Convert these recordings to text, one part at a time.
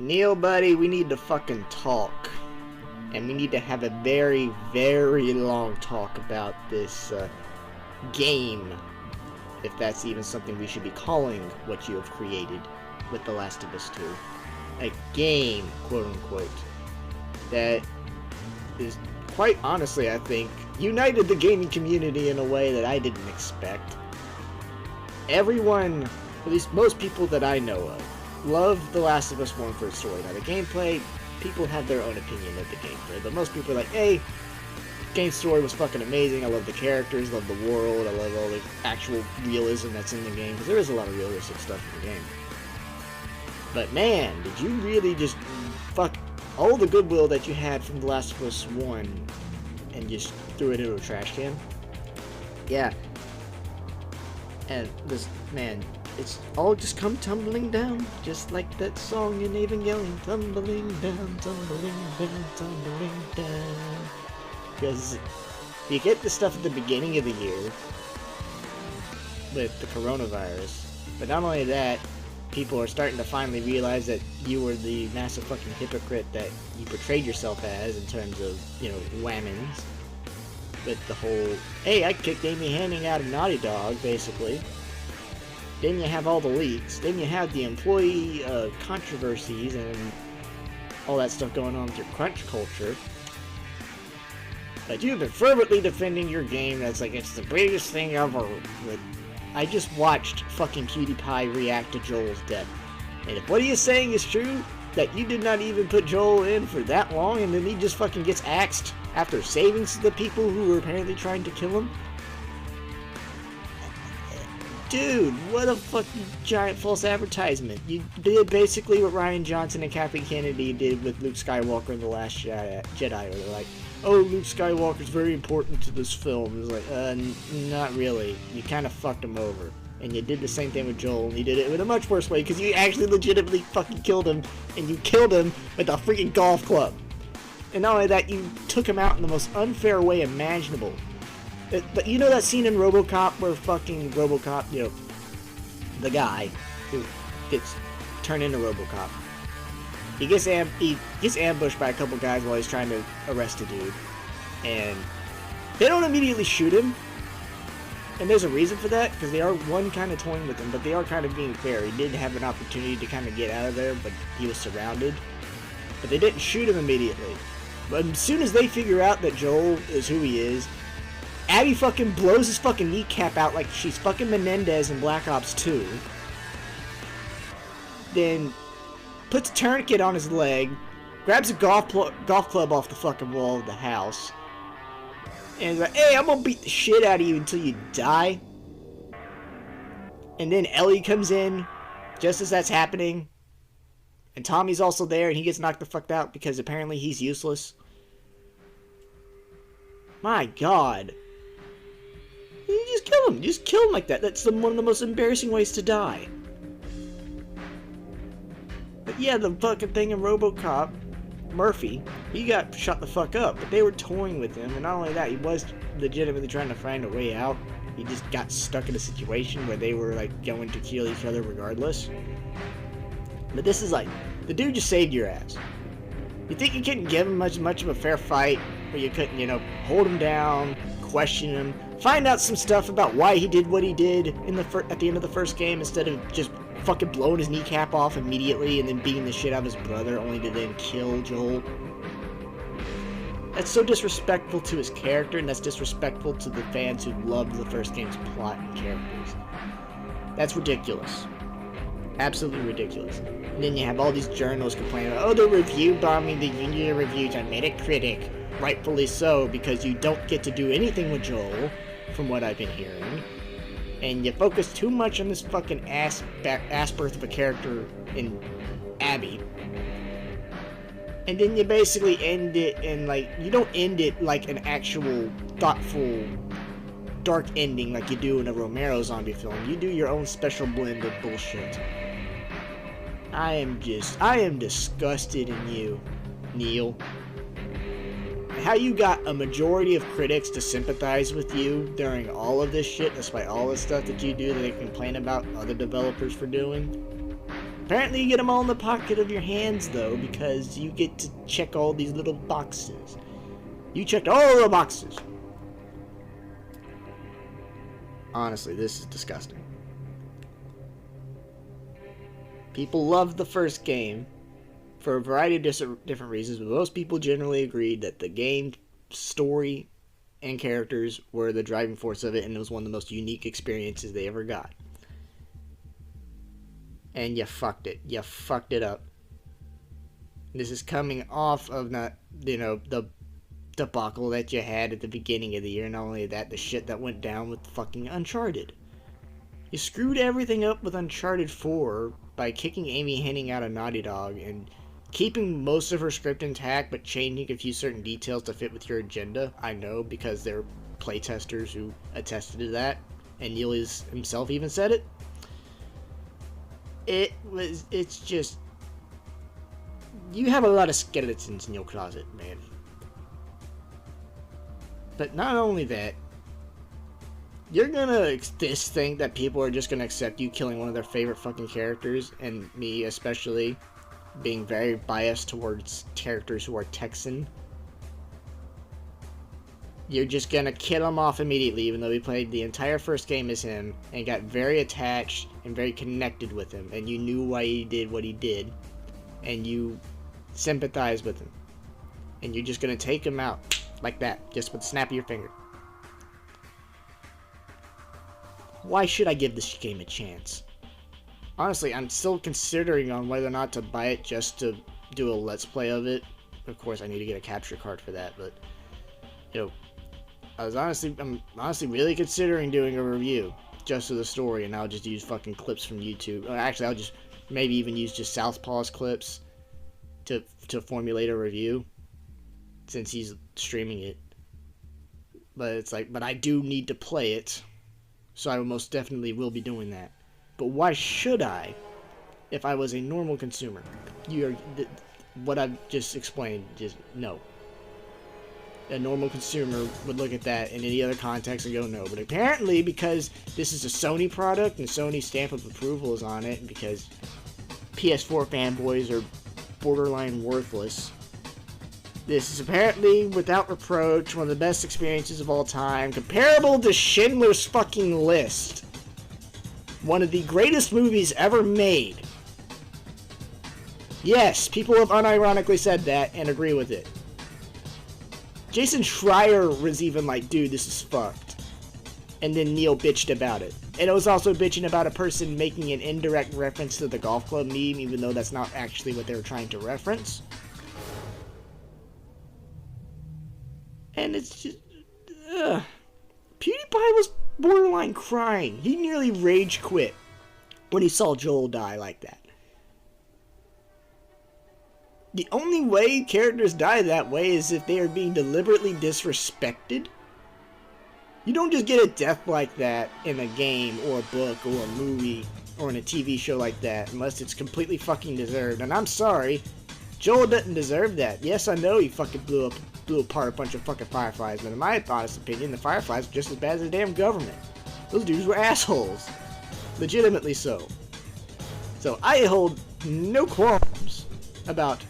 Neil, buddy, we need to fucking talk. And we need to have a very, very long talk about this game. If that's even something we should be calling what you have created with The Last of Us 2. A game, quote unquote, that is quite honestly, I think, united the gaming community in a way that I didn't expect. Everyone, at least most people that I know of, love The Last of Us 1 for its story. Now, the gameplay, people have their own opinion of the gameplay, but most people are like, hey, game story was fucking amazing, I love the characters, love the world, I love all the actual realism that's in the game, because there is a lot of realistic stuff in the game. But man, did you really just fuck all the goodwill that you had from The Last of Us 1 and just threw it into a trash can? Yeah. And this, man, it's all just come tumbling down, just like that song in Evangelion, tumbling down, tumbling down, tumbling down. Because you get the stuff at the beginning of the year with the coronavirus, but not only that, people are starting to finally realize that you were the massive fucking hypocrite that you portrayed yourself as in terms of, you know, whammons. With the whole, hey, I kicked Amy Hennig out of Naughty Dog, basically. Then you have all the leaks. Then you have the employee controversies and all that stuff going on through crunch culture. But you've been fervently defending your game that's like, it's the greatest thing ever. But I just watched fucking PewDiePie react to Joel's death. And if what he is saying is true, that you did not even put Joel in for that long and then he just fucking gets axed after saving the people who were apparently trying to kill him? Dude, what a fucking giant false advertisement. You did basically what Rian Johnson and Kathleen Kennedy did with Luke Skywalker in The Last Jedi, where they're like, oh, Luke Skywalker's very important to this film. It's like, not really. You kind of fucked him over. And you did the same thing with Joel, and you did it in a much worse way, because you actually legitimately fucking killed him, and you killed him with a freaking golf club. And not only that, you took him out in the most unfair way imaginable. But you know that scene in RoboCop where fucking RoboCop, you know, the guy who gets turned into RoboCop, he gets ambushed by a couple guys while he's trying to arrest a dude, and they don't immediately shoot him. And there's a reason for that, because they are one kind of toying with him, but they are kind of being fair. He did have an opportunity to kind of get out of there, but he was surrounded. But they didn't shoot him immediately. But as soon as they figure out that Joel is who he is, Abby fucking blows his fucking kneecap out like she's fucking Menendez in Black Ops 2. Then puts a tourniquet on his leg, grabs a golf club off the fucking wall of the house, and he's like, hey, I'm gonna beat the shit out of you until you die. And then Ellie comes in just as that's happening, and Tommy's also there, and he gets knocked the fuck out because apparently he's useless. My god. You just kill him. You just kill him like that. That's one of the most embarrassing ways to die. But yeah, the fucking thing in RoboCop, Murphy, he got shot the fuck up. But they were toying with him, and not only that, he was legitimately trying to find a way out. He just got stuck in a situation where they were like going to kill each other regardless. But this is like, the dude just saved your ass. You think you couldn't give him much of a fair fight, where you couldn't, you know, hold him down, question him, find out some stuff about why he did what he did in at the end of the first game, instead of just fucking blowing his kneecap off immediately and then beating the shit out of his brother, only to then kill Joel? That's so disrespectful to his character, and that's disrespectful to the fans who loved the first game's plot and characters. That's ridiculous. Absolutely ridiculous. And then you have all these journalists complaining about, oh, they're review bombing the Union Reviews on Metacritic. Rightfully so, because you don't get to do anything with Joel, from what I've been hearing. And you focus too much on this fucking ass birth of a character in Abby. And then you basically end it in, like, you don't end it like an actual, thoughtful, dark ending like you do in a Romero zombie film. You do your own special blend of bullshit. I am disgusted in you, Neil. How you got a majority of critics to sympathize with you during all of this shit, despite all the stuff that you do that they complain about other developers for doing. Apparently you get them all in the pocket of your hands, though, because you get to check all these little boxes. You checked all the boxes. Honestly, this is disgusting. People loved the first game for a variety of different reasons, but most people generally agreed that the game story and characters were the driving force of it, and it was one of the most unique experiences they ever got. And you fucked it. You fucked it up. This is coming off of the debacle that you had at the beginning of the year. Not only that, the shit that went down with fucking Uncharted. You screwed everything up with Uncharted 4 by kicking Amy Hennig out of Naughty Dog and keeping most of her script intact, but changing a few certain details to fit with your agenda. I know, because there are playtesters who attested to that, and Neil himself even said it. It's just, you have a lot of skeletons in your closet, man. But not only that, you're gonna think that people are just gonna accept you killing one of their favorite fucking characters, and me especially, being very biased towards characters who are Texan. You're just gonna kill him off immediately, even though we played the entire first game as him and got very attached and very connected with him, and you knew why he did what he did, and you sympathized with him, and you're just gonna take him out like that, just with the snap of your finger. Why should I give this game a chance? Honestly, I'm still considering on whether or not to buy it just to do a let's play of it. Of course, I need to get a capture card for that, but I'm honestly really considering doing a review just of the story, and I'll just use fucking clips from YouTube. Or actually, I'll just maybe even use just Southpaw's clips to formulate a review, since he's streaming it. But it's like, but I do need to play it, so I most definitely will be doing that. But why should I, if I was a normal consumer? What I've just explained, just no. A normal consumer would look at that in any other context and go no. But apparently, because this is a Sony product and Sony's stamp of approval is on it, and because PS4 fanboys are borderline worthless, this is apparently, without reproach, one of the best experiences of all time, comparable to Schindler's fucking List. One of the greatest movies ever made. Yes, people have unironically said that and agree with it. Jason Schreier was even like, dude, this is fucked. And then Neil bitched about it. And it was also bitching about a person making an indirect reference to the golf club meme, even though that's not actually what they were trying to reference. And it's just... PewDiePie was borderline crying. He nearly rage quit when he saw Joel die like that. The only way characters die that way is if they are being deliberately disrespected. You don't just get a death like that in a game or a book or a movie or in a TV show like that unless it's completely fucking deserved. And I'm sorry, Joel doesn't deserve that. Yes, I know he fucking blew apart a bunch of fucking Fireflies, but in my honest opinion, the Fireflies were just as bad as the damn government. Those dudes were assholes. Legitimately so. So I hold no qualms about...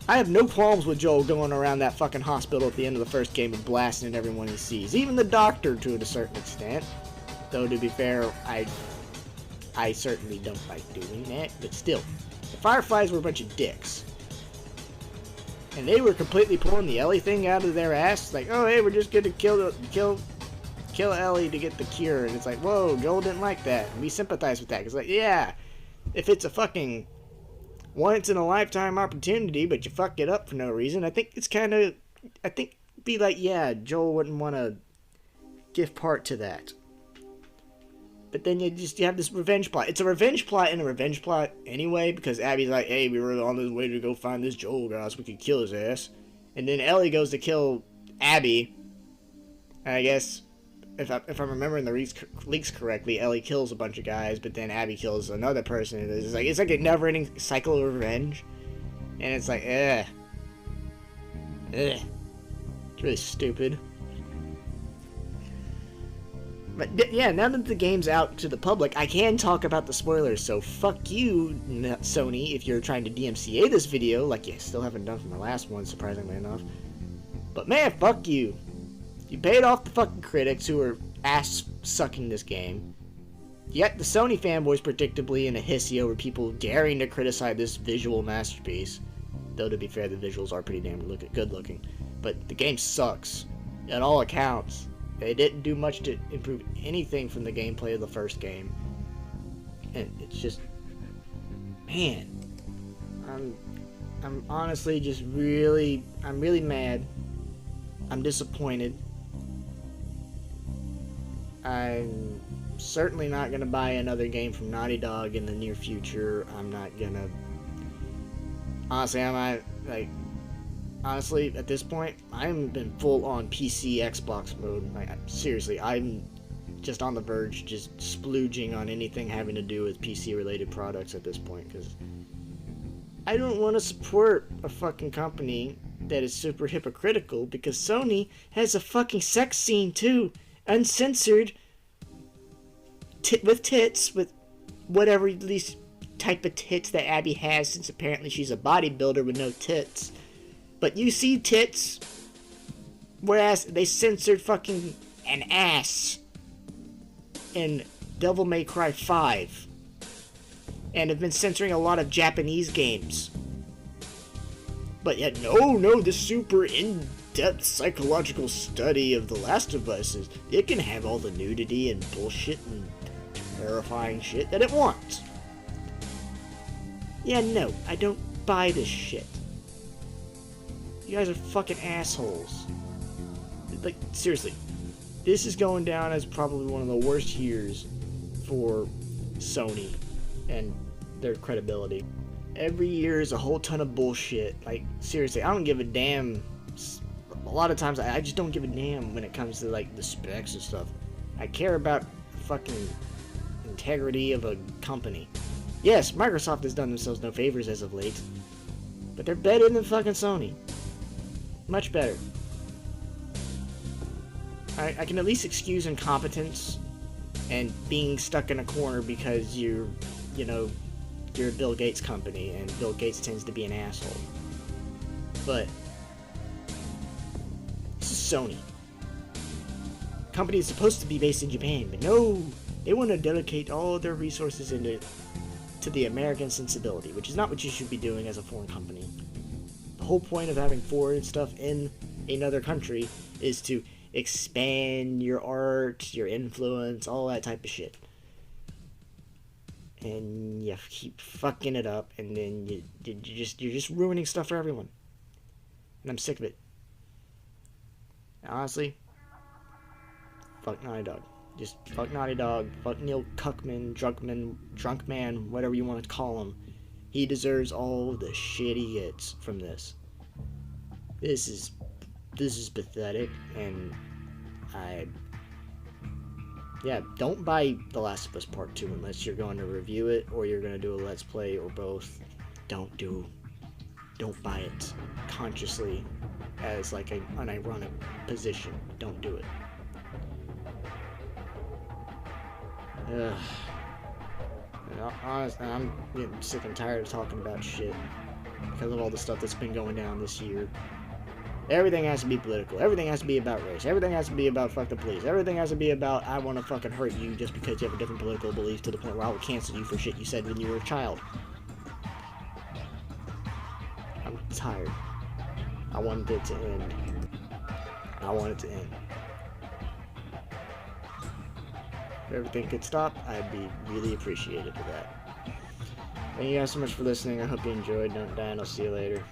I have no qualms with Joel going around that fucking hospital at the end of the first game and blasting at everyone he sees. Even the doctor, to a certain extent. Though, to be fair, I certainly don't like doing that. But still, the Fireflies were a bunch of dicks. And they were completely pulling the Ellie thing out of their ass. Like, oh, hey, we're just gonna kill Ellie to get the cure. And it's like, whoa, Joel didn't like that. And we sympathize with that. It's like, yeah, if it's a fucking once-in-a-lifetime opportunity, but you fuck it up for no reason, I think it's kind of... I think be like, yeah, Joel wouldn't want to give part to that. But then you have this revenge plot. It's a revenge plot and a revenge plot anyway, because Abby's like, hey, we were on this way to go find this Joel guy so we could kill his ass. And then Ellie goes to kill Abby. And I guess, if I'm remembering the leaks correctly, Ellie kills a bunch of guys, but then Abby kills another person. It's like a never-ending cycle of revenge. And it's like, It's really stupid. But yeah, now that the game's out to the public, I can talk about the spoilers, so fuck you, Sony, if you're trying to DMCA this video, like you still haven't done from the last one, surprisingly enough. But man, fuck you. You paid off the fucking critics who are ass-sucking this game. Yet the Sony fanboys predictably in a hissy over people daring to criticize this visual masterpiece. Though to be fair, the visuals are pretty damn good looking. But the game sucks, at all accounts. They didn't do much to improve anything from the gameplay of the first game. And it's just... Man. I'm honestly just really... I'm really mad. I'm disappointed. I'm certainly not going to buy another game from Naughty Dog in the near future. I'm not going to... Honestly, honestly, at this point, I'm in full-on PC Xbox mode. Like, seriously, I'm just on the verge, just splooging on anything having to do with PC-related products at this point, because I don't want to support a fucking company that is super hypocritical, because Sony has a fucking sex scene, too. Uncensored. With tits, with whatever at least type of tits that Abby has, since apparently she's a bodybuilder with no tits. But you see tits, whereas they censored fucking an ass in Devil May Cry 5, and have been censoring a lot of Japanese games. But yet, no, this super in-depth psychological study of The Last of Us is, it can have all the nudity and bullshit and terrifying shit that it wants. Yeah, no, I don't buy this shit. You guys are fucking assholes. Like, seriously, this is going down as probably one of the worst years for Sony and their credibility. Every year is a whole ton of bullshit. Like, seriously, I don't give a damn. A lot of times, I just don't give a damn when it comes to, like, the specs and stuff. I care about fucking integrity of a company. Yes, Microsoft has done themselves no favors as of late, but they're better than fucking Sony. Much better. I can at least excuse incompetence and being stuck in a corner because you're a Bill Gates company, and Bill Gates tends to be an asshole. But this is Sony. Company is supposed to be based in Japan, but no, they want to dedicate all their resources to the American sensibility, which is not what you should be doing as a foreign company. The whole point of having foreign stuff in another country is to expand your art, your influence, all that type of shit. And you keep fucking it up, and then you're just ruining stuff for everyone. And I'm sick of it. And honestly, fuck Naughty Dog. Just fuck Naughty Dog, fuck Neil Drunkmann, whatever you want to call him. He deserves all the shit he gets from this. This is pathetic, and don't buy The Last of Us Part 2 unless you're going to review it or you're going to do a Let's Play or both. Don't buy it consciously as like an unironic position. Don't do it. Honestly, I'm getting sick and tired of talking about shit because of all the stuff that's been going down this year. Everything has to be political. Everything has to be about race. Everything has to be about fuck the police. Everything has to be about I want to fucking hurt you just because you have a different political belief, to the point where I will cancel you for shit you said when you were a child. I'm tired. I wanted it to end. I want it to end. If everything could stop, I'd be really appreciative of that. Thank you guys so much for listening. I hope you enjoyed. Don't die, and I'll see you later.